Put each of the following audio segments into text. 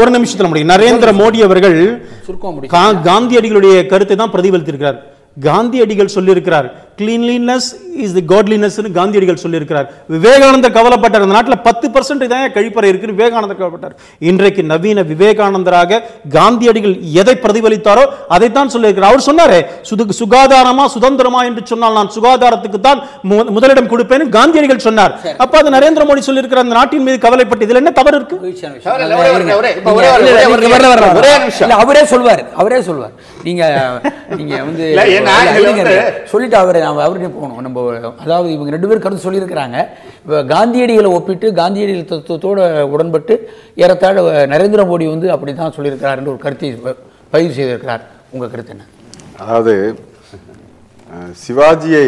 ஒரு நிமிஷத்துல முடியும். நரேந்திர மோடி அவர்கள் காந்தியடிகளுடைய கருத்தை தான் பிரதிபலித்திருக்கிறார். காந்தியடிகள் சொல்லியிருக்கிறார், கிளீன்லினஸ் இஸ் தி காட்லினஸ் காந்தியடிகள் சொல்லியிருக்கிறார். விவேகானந்தர் கவலைப்பட்டார், அந்த நாட்டில் 10% தான் கழிப்பறை இருக்கு. விவேகானந்தர் கவலைப்பட்டார். இன்றைக்கு நவீன விவேகானந்தராக காந்தியடிகள் எதை பிரதிபலித்தாரோ அதைத்தான் சொல்லியிருக்கிறார். அவர் சொன்னாரே, சுகாதாரமா சுதந்திரமா என்று சொன்னால் நான் சுகாதாரத்துக்கு தான் முதலிடம் கொடுப்பேன் காந்தியடிகள் சொன்னார். அப்ப அது நரேந்திர மோடி சொல்லியிருக்கிற அந்த நாட்டின் மீது கவலைப்பட்டு இதில் என்ன தவறு இருக்கு? அவரே சொல்வார். நீங்க வந்து சொல்லிட்டு அவரே போகணும். நம்ம அதாவது இவங்க 2 பேரும் கருத்து சொல்லியிருக்கிறாங்க. காந்தியடிகளை ஒப்பிட்டு காந்தியடிகள் தத்துவத்தோட உடன்பட்டு ஏறத்தாழ நரேந்திர மோடி வந்து அப்படி தான் சொல்லியிருக்கிறார் என்று ஒரு கருத்தை பதிவு செய்திருக்கிறார். உங்க கருத்து என்ன? அதாவது சிவாஜியை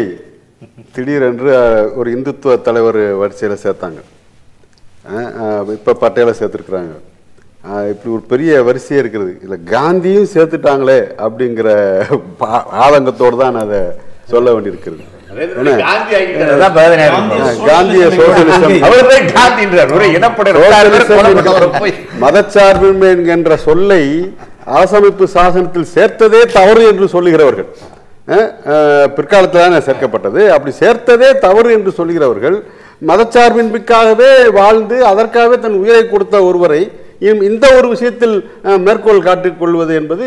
திடீரென்று ஒரு இந்துத்துவ தலைவர் வரிசையில் சேர்த்தாங்க, இப்போ பட்டேலை சேர்த்துருக்குறாங்க. இப்படி ஒரு பெரிய வரிசையே இருக்கிறது. இல்லை காந்தியும் சேர்த்துட்டாங்களே அப்படிங்கிற ஆதங்கத்தோடு தான் அதை சொல்ல வேண்டியிருக்கிறது. மதச்சார்பின்மை என்கின்ற சொல்லை அரசமைப்பு சாசனத்தில் சேர்த்ததே தவறு என்று சொல்லுகிறவர்கள், பிற்காலத்தில் தான் சேர்க்கப்பட்டது, அப்படி சேர்த்ததே தவறு என்று சொல்லுகிறவர்கள் மதச்சார்பின்மைக்காகவே வாழ்ந்து அதற்காகவே தன் உயிரை கொடுத்த ஒருவரை இந்த ஒரு விஷயத்தில் மேற்கோள் காட்டிக் கொள்வது என்பது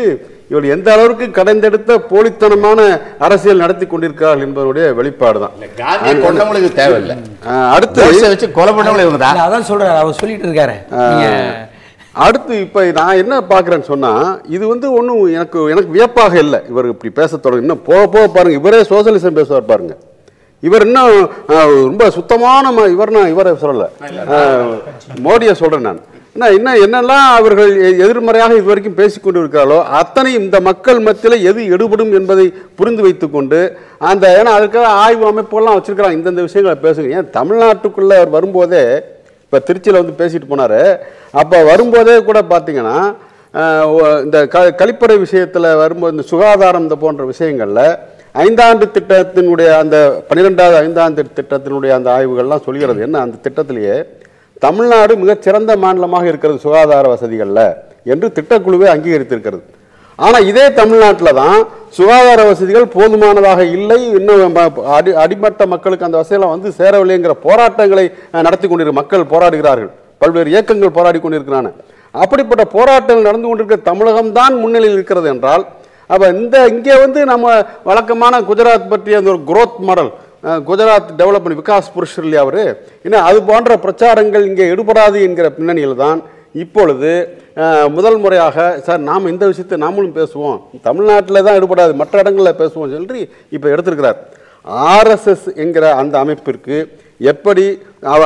இவர் எந்த அளவுக்கு கடைந்தெடுத்த போலித்தனமான அரசியல் நடத்தி கொண்டிருக்கிறார்கள் என்பதனுடைய வெளிப்பாடு தான். தேவையில்லை. அடுத்து அடுத்து இப்ப நான் என்ன பாக்குறேன்னு சொன்னா, இது வந்து ஒன்றும் எனக்கு வியப்பாக இல்லை. இவர் இப்படி பேச தொடங்க, இன்னும் போக போக பாருங்க, இவரே சோசியலிசம் பேசுவார் பாருங்க. இவர் இன்னும் ரொம்ப சுத்தமான இவரை சொல்லல, மோடியை சொல்றேன் நான். இன்னும் என்னெல்லாம் அவர்கள் எதிர்மறையாக இதுவரைக்கும் பேசிக்கொண்டு இருக்கிறாரோ அத்தனை இந்த மக்கள் மத்தியில் எது எடுபடும் என்பதை புரிந்து வைத்துக் கொண்டு அந்த ஏன்னா அதுக்காக ஆய்வு அமைப்புகள்லாம் வச்சிருக்கிறாங்க. இந்தந்த விஷயங்களை பேசுங்க. ஏன் தமிழ்நாட்டுக்குள்ள அவர் வரும்போதே, இப்போ திருச்சியில் வந்து பேசிட்டு போனாரு, அப்போ வரும்போதே கூட பார்த்தீங்கன்னா இந்த கழிப்பறை விஷயத்தில் வரும்போது இந்த சுகாதாரம் இந்த போன்ற விஷயங்களில் 5ஆண்டு திட்டத்தினுடைய அந்த 12வது 5ஆண்டு திட்டத்தினுடைய அந்த ஆய்வுகள்லாம் சொல்கிறது என்ன, அந்த திட்டத்திலேயே தமிழ்நாடு மிகச்சிறந்த மாநிலமாக இருக்கிறது சுகாதார வசதிகளில் என்று திட்டக்குழுவே அங்கீகரித்திருக்கிறது. ஆனால் இதே தமிழ்நாட்டில் தான் சுகாதார வசதிகள் போதுமானதாக இல்லை, இன்னும் அடிமட்ட மக்களுக்கு அந்த வசதியெல்லாம் வந்து சேரவில்லைங்கிற போராட்டங்களை நடத்தி கொண்டிருக்கிற மக்கள் போராடுகிறார்கள், பல்வேறு இயக்கங்கள் போராடி கொண்டிருக்கிறான. அப்படிப்பட்ட போராட்டங்கள் நடந்து கொண்டிருக்கிற தமிழகம்தான் முன்னிலையில் இருக்கிறது என்றால், அப்போ இங்கே வந்து நம்ம வழக்கமான குஜராத் பற்றிய அந்த ஒரு குரோத் மாடல், குஜராத் டெவலப்மெண்ட் விகாஸ் புருஷ் இல்லையா அவர், ஏன்னா அது போன்ற பிரச்சாரங்கள் இங்கே எடுபடாது என்கிற பின்னணியில் தான் இப்பொழுது முதல் முறையாக சார் நாம் இந்த விஷயத்தை நாமளும் பேசுவோம், தமிழ்நாட்டில் தான் எடுபடாது மற்ற இடங்களில் பேசுவோம் சொல்லி இப்போ எடுத்திருக்கிறார். RSS என்கிற அந்த அமைப்பிற்கு எப்படி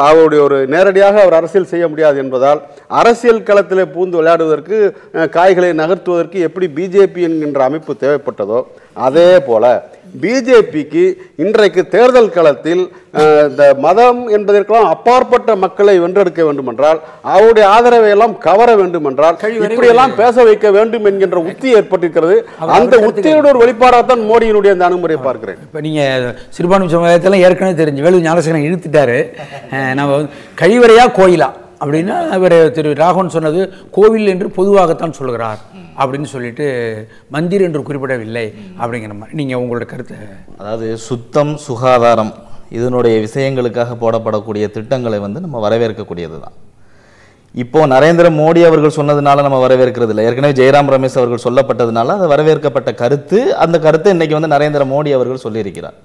அவருடைய ஒரு நேரடியாக அவர் அரசியல் செய்ய முடியாது என்பதால் அரசியல் களத்தில் பூந்து விளையாடுவதற்கு காய்களை நகர்த்துவதற்கு எப்படி பிஜேபி என்கின்ற அமைப்பு தேவைப்பட்டதோ அதே போல பிஜேபிக்கு இன்றைக்கு தேர்தல் களத்தில் இந்த மதம் என்பதற்கெல்லாம் அப்பாற்பட்ட மக்களை வென்றெடுக்க வேண்டும் என்றால், அவருடைய ஆதரவை எல்லாம் கவர வேண்டும் என்றால், இப்படியெல்லாம் பேச வைக்க வேண்டும் என்கின்ற உத்தி ஏற்பட்டிருக்கிறது. அந்த உத்தியோட ஒரு வெளிப்பாடாகத்தான் மோடியினுடைய அந்த அணுகுமுறையை பார்க்கிறேன். இப்போ நீங்க சிறுபான்மை சமுதாயத்தெல்லாம் ஏற்கனவே தெரிஞ்சு வேலு ஞானசேகரன் இழுத்துட்டாரு. நம்ம கழிவறையா கோயிலா அப்படின்னா அவர் திரு ராகவன் சொன்னது கோவில் என்று பொதுவாகத்தான் சொல்கிறார் அப்படின்னு சொல்லிட்டு மந்திர் என்று குறிப்பிடவில்லை அப்படிங்கிற மாதிரி நீங்கள் உங்களோட கருத்து. அதாவது சுத்தம் சுகாதாரம் இதனுடைய விஷயங்களுக்காக போடப்படக்கூடிய திட்டங்களை வந்து நம்ம வரவேற்கக்கூடியது தான். இப்போ நரேந்திர மோடி அவர்கள் சொன்னதுனால நம்ம வரவேற்கிறது இல்லை, ஏற்கனவே ஜெயராம் ரமேஷ் அவர்கள் சொல்லப்பட்டதுனால அது வரவேற்கப்பட்ட கருத்து. அந்த கருத்தை இன்னைக்கு வந்து நரேந்திர மோடி அவர்கள் சொல்லியிருக்கிறார்.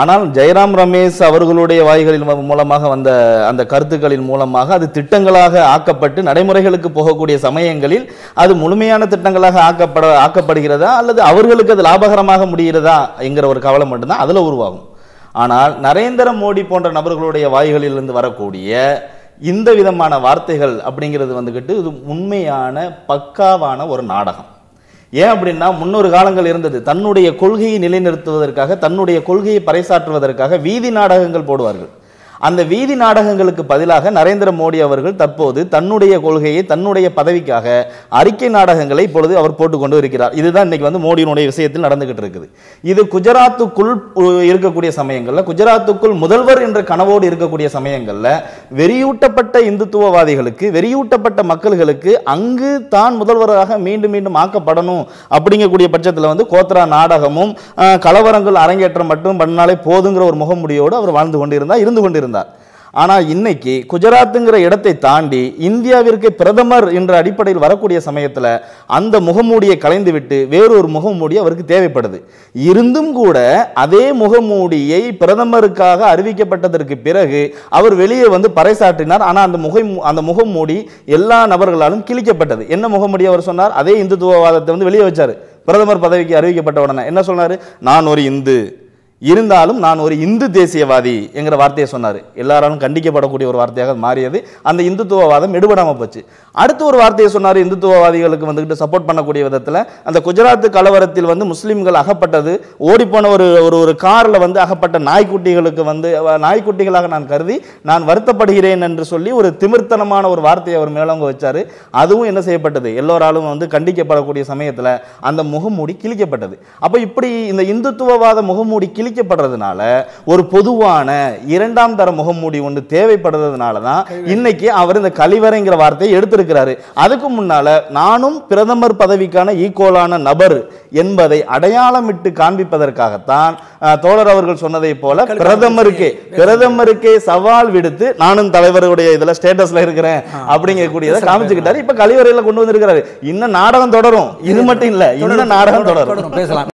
ஆனால் ஜெயராம் ரமேஷ் அவர்களுடைய வாய்களின் மூலமாக வந்த அந்த கருத்துக்களின் மூலமாக அது திட்டங்களாக ஆக்கப்பட்டு நடைமுறைகளுக்கு போகக்கூடிய சமயங்களில் அது முழுமையான திட்டங்களாக ஆக்கப்படுகிறதா அல்லது அவர்களுக்கு அது லாபகரமாக முடிகிறதா என்கிற ஒரு கவலை மட்டும்தான் அதில் உருவாகும். ஆனால் நரேந்திர மோடி போன்ற நபர்களுடைய வாய்களிலிருந்து வரக்கூடிய இந்த விதமான வார்த்தைகள் அப்படிங்கிறது வந்துக்கிட்டு இது உண்மையான பக்காவான ஒரு நாடகம். ஏன் அப்படின்னா முன்னொரு காலங்கள் இருந்தது, தன்னுடைய கொள்கையை நிலைநிறுத்துவதற்காக தன்னுடைய கொள்கையை பறைசாற்றுவதற்காக வீதி நாடகங்கள் போடுவார்கள். அந்த வீதி நாடகங்களுக்கு பதிலாக நரேந்திர மோடி அவர்கள் தற்போது தன்னுடைய கொள்கையை தன்னுடைய பதவிக்காக அறிக்கை நாடகங்களை இப்பொழுது அவர் போட்டுக்கொண்டு இருக்கிறார். இதுதான் இன்னைக்கு வந்து மோடியினுடைய விஷயத்தில் நடந்துகிட்டு இருக்குது. இது குஜராத்துக்குள் இருக்கக்கூடிய சமயங்கள்ல, குஜராத்துக்குள் முதல்வர் என்ற கனவோடு இருக்கக்கூடிய சமயங்கள்ல வெறியூட்டப்பட்ட இந்துத்துவவாதிகளுக்கு, வெறியூட்டப்பட்ட மக்களுக்கு அங்கு தான் முதல்வராக மீண்டும் மீண்டும் ஆக்கப்படணும் அப்படிங்கக்கூடிய பட்சத்தில் வந்து கோத்ரா நாடகமும் கலவரங்கள் அரங்கேற்றம் மட்டும் பண்ணாலே போதுங்கிற ஒரு முகமுடியோடு அவர் வாழ்ந்து கொண்டிருந்தார், இருந்து கொண்டிருந்தார். ஆனா இன்னைக்கு குஜராத்துங்கிற இடத்தை தாண்டி இந்தியாவிற்கு பிரதமர் என்ற அடிப்படையில் வரக்கூடிய சமயத்துல அந்த முகமூடியை கலைந்துவிட்டு வேறொரு முகமூடி அவருக்கு தேவைப்படுது. இருந்தும் கூட அதே முகமூடியை பிரதமருக்காக அறிவிக்கப்பட்டதற்கு பிறகு அவர் வெளியே வந்து பறைசாற்றினார். ஆனா அந்த முகமூடி எல்லா நபர்களாலும் கிழிக்கப்பட்டது. என்ன முகமூடி அவர் சொன்னார்? அதே இந்துத்துவவாதத்தை வந்து வெளியே வச்சாரு. பிரதமர் பதவிக்கு அறிவிக்கப்பட்ட உடனே என்ன சொன்னாரு? நான் ஒரு இந்து, இருந்தாலும் நான் ஒரு இந்து தேசியவாதி என்கிற வார்த்தையை சொன்னார். எல்லாராலும் கண்டிக்கப்படக்கூடிய ஒரு வார்த்தையாக மாறியது. அந்த இந்துத்துவவாதம் எடுபடாமல் போச்சு. அடுத்து ஒரு வார்த்தையை சொன்னார். இந்துத்துவவாதிகளுக்கு வந்துகிட்டு சப்போர்ட் பண்ணக்கூடிய விதத்தில் அந்த குஜராத் கலவரத்தில் வந்து முஸ்லீம்கள் அகப்பட்டது, ஓடிப்போன ஒரு காரில் வந்து அகப்பட்ட நாய்க்குட்டிகளுக்கு வந்து நாய்க்குட்டிகளாக நான் கருதி நான் வருத்தப்படுகிறேன் என்று சொல்லி ஒரு திமிர்த்தனமான ஒரு வார்த்தையை அவர் மேலவங்க வச்சாரு. அதுவும் என்ன செய்யப்பட்டது? எல்லோராலும் வந்து கண்டிக்கப்படக்கூடிய சமயத்தில் அந்த முகமூடி கிழிக்கப்பட்டது. அப்போ இப்படி இந்த இந்துத்துவவாத முகமூடி கிழிக்கப்படுறதுனால ஒரு பொதுவான இரண்டாம் தர முகமூடி ஒன்று தேவைப்படுறதுனால தான் இன்னைக்கு அவர் இந்த கழிவறைங்கிற வார்த்தையை எடுத்திருக்கிறாரு. அதுக்கு முன்னால நானும் பிரதமர் பதவிக்கான ஈக்குவலான நபர் என்பதை அடையாளமிட்டு காண்பிப்பதற்காகத்தான் தோழர் அவர்கள் சொன்னதை போல பிரதமருக்கே சவால் விடுத்து நானும் தலைவருடைய இதுல ஸ்டேட்டஸ்ல இருக்கிறேன் அப்படிங்கக்கூடியதை காமிச்சுக்கிட்டாரு. இப்ப கழிவறையில கொண்டு வந்திருக்கிறாரு. இன்னும் நாடகம் தொடரும். இது மட்டும் இல்ல, இன்னும் நாடகம் தொடரும். பேசலாம்.